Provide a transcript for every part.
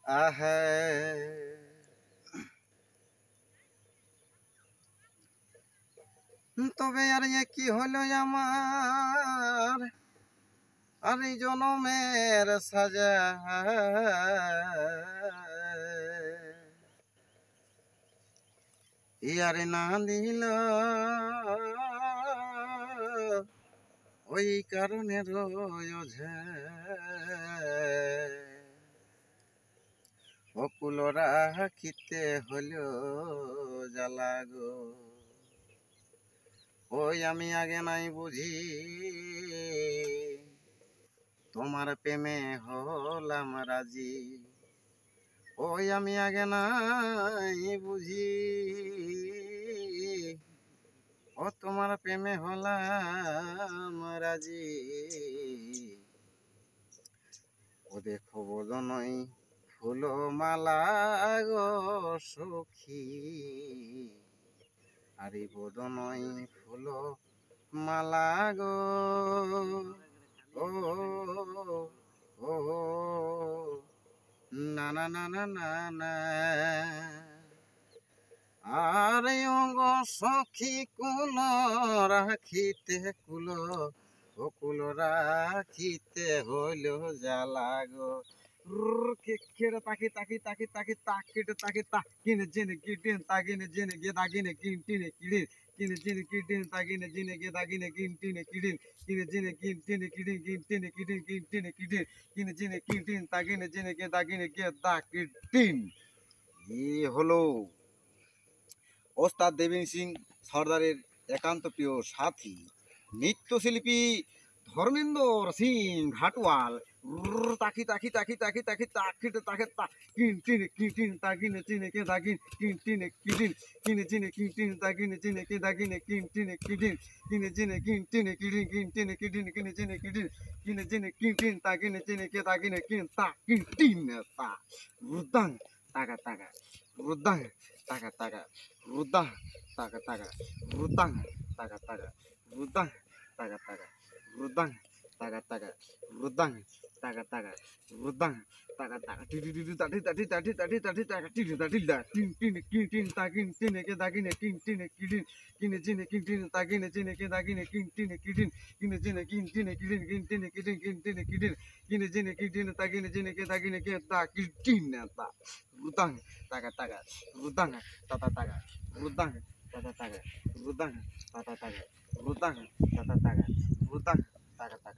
আহে তবে আর কি হলো আমার আর এই জনমের সাজা ইয়ারে না দিল ওই কারণে রোজা অকুল রাখিতে হলো জ্বালা গো ওই আমি আগে নাই বুঝি তোমার প্রেমে হলাম রাজি ওই আমি আগে নাই বুঝি ও তোমার প্রেমে হলাম রাজি ও দেখো বদনই ফুল মালা গো সখী আরে বদনই ফুল মালা গো ও ও না না না না না না আরে অঙ্গ সখী কুল রাখিতে কুল ও কুল রাখিতে হইল জ্বালা গো কেড়ে তাকি তাকি তাকি তাকি তাকিটে তাকি তাকিনে জেনে কিটিন তাকিনে জেনে গে তাকিনে কিনটিনে কিড়িন কিনে জেনে কিটিন তাকিনে জেনে গে তাকিনে কিনটিনে কিড়িন কিনে জেনে কিনটিনে কিড়িন কিনটিনে কিড়িন কিনটিনে কিড়িন কিনে জেনে কিনটিন তাকিনে জেনে গে তাকিনে গে তাকিটিন এই হলো ওস্তাদ দেবেন সিং সর্দারের একান্ত প্রিয় সাথী নৃত্যশিল্পী ধর্মেন্দ্র সিং ঘাটওয়াল তাকি তাকি তাকি তাকি তাকি তাকিটে তাকে কিনটিনে কিনটিন তাকিনে চিনে কে তাকিন কিনটিনে কিডিন কিনে চিনে কিনটিন তাকিনে চিনে কে তাকিনে কিনটিনে কিডিন কিনে চিনে কিনটিনে কিডিন কিনটিনে কিডিন কিনে চিনে কিডিন কিনে চিনে কিনটিন তাকিনে চিনে কে তাকিনে কিন তাকিটিন তা রুদাং তাকা তাকা রুদাং taga taga rudang taga taga rudang taga taga rudang taga taga rudang taga taga rudang taga taga rudang taga taga tadi tadi tadi tadi tadi tadi taga tadi tadi dah tin tin kin tin tagin tin ke tagin kin tin kidin kin tin kin tin tagin tin ke tagin kin tin kidin kin tin kin tin kidin kin tin kidin kin tin kidin kin tin kin tin tagin tin ke tagin ke ta kidin ta rudang taga taga rudang tata taga rudang tata taga rudang tata taga rudang tata taga rudang taga taga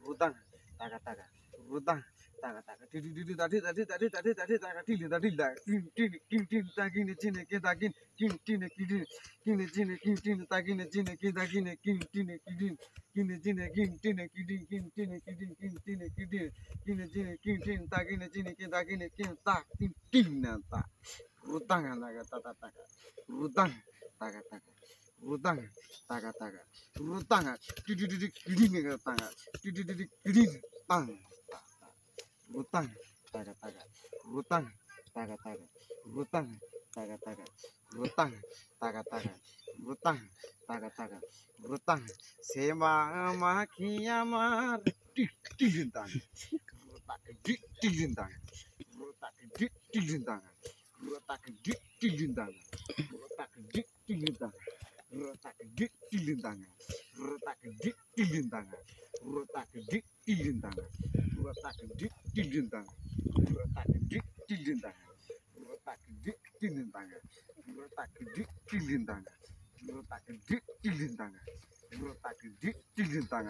rudang taga taga rudang taga taga tadi tadi tadi tadi tadi tadi tadi taga tadi tadi dah kin tin tagin cine ke tagin kin tin kidin kin cine kin tin tagin cine ke tagin kin tin kidin kin cine kin tin kidin kin tin kidin kin tin kidin kin cine kin tin tagin cine ke tagin kin ta kin tin ta rudang taga tata taga rudang taga taga rudang taga taga rudang tidi tidi kidin taga tidi tidi kidin tang rutang taga taga rutang taga taga rutang taga taga rutang taga taga rutang taga taga rutang sema makhi amar tidin tang rutak tidin tang rutak tidin tang rutak tidin tang rutak tidin tang rutak tidin tang rutak tidin tang rutak tidin tang rutak tidin tang rutak tidin tang rutak tidin tang rutak tidin tang rutak tidin tang rutak tidin tang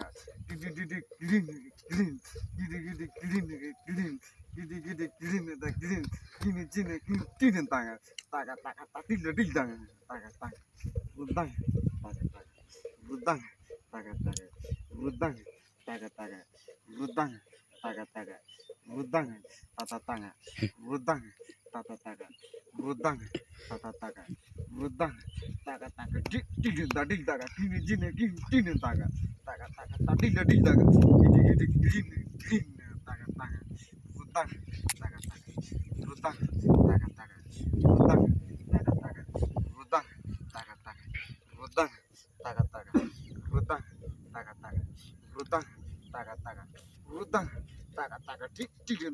gidi gidi green green gidi gidi green green gidi gidi green da green gini gini tidin tang taga taga taga dil tang taga taga rudang taga taga rudang taga taga rudang taga taga rudang taga taga rudang tata taga rudang tata taga rudang tata taga rudang taga taga tidin da dil taga gini gini tidin taga taga taga tadi dil taga gidi gidi green green taga taga rudang taga taga rudang taga taga rudang taga taga rudang taga taga rudang taga taga rudang taga taga rudang taga taga rudang taga taga tidin